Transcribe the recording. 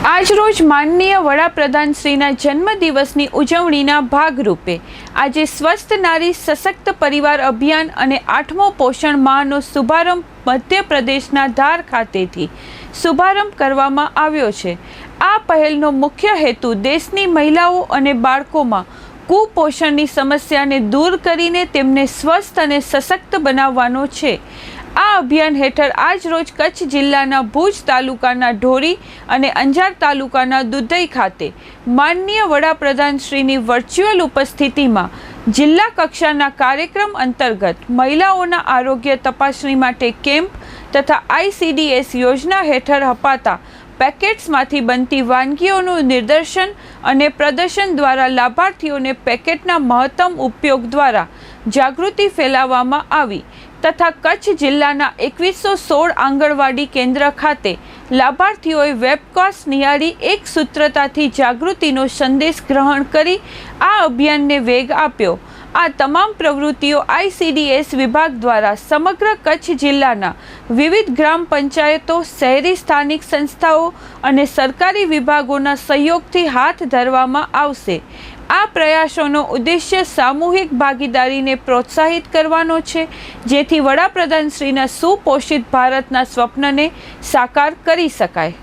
આજરોજ માનનીય વડાપ્રધાન શ્રીના જન્મદિવસની ઉજવણીના ભાગરૂપે આજે સ્વસ્થ નારી સશક્ત પરિવાર અભિયાન અને 8મો પોષણ માહનો શુભારંભ મધ્યપ્રદેશના ધાર ખાતેથી શુભારંભ કરવામાં આવ્યો છે। આ પહેલનો મુખ્ય હેતુ દેશની મહિલાઓ અને બાળકોમાં કુપોષણની સમસ્યાને દૂર કરીને તેમને સ્વસ્થ અને સશક્ત બનાવવાનો છે। આ અભિયાન હેઠળ આજ રોજ કચ્છ જિલ્લાના ભુજ તાલુકાના ઢોરી અને અંજાર તાલુકાના દુધઈ ખાતે માનનીય વડાપ્રધાન શ્રીની વર્ચ્યુઅલ ઉપસ્થિતિમાં જિલ્લા કક્ષાના કાર્યક્રમ અંતર્ગત મહિલાઓના આરોગ્ય તપાસણી માટે કેમ્પ તથા ICDS યોજના હેઠળ અપાતા પેકેટ્સમાંથી બનતી વાનગીઓનું નિદર્શન અને પ્રદર્શન દ્વારા લાભાર્થીઓને પેકેટના મહત્તમ ઉપયોગ દ્વારા જાગૃતિ ફેલાવવામાં આવી તથા કચ્છ જિલ્લાના 2116 આંગણવાડી કેન્દ્ર ખાતે લાભાર્થીઓએ વેબકાસ્ટ નિહાળી એક સૂત્રતાથી જાગૃતિનો સંદેશ ગ્રહણ કરી આ અભિયાનને વેગ આપ્યો। આ તમામ પ્રવૃત્તિઓ ICDS વિભાગ દ્વારા સમગ્ર કચ્છ જિલ્લાના વિવિધ ગ્રામ પંચાયતો, શહેરી સ્થાનિક સંસ્થાઓ અને સરકારી વિભાગોના સહયોગથી હાથ ધરવામાં આવશે। આ પ્રયાસોનો ઉદ્દેશ્ય સામૂહિક ભાગીદારીને પ્રોત્સાહિત કરવાનો છે, જેથી વડાપ્રધાન શ્રીના સુપોષિત ભારતના સ્વપ્નને સાકાર કરી શકાય।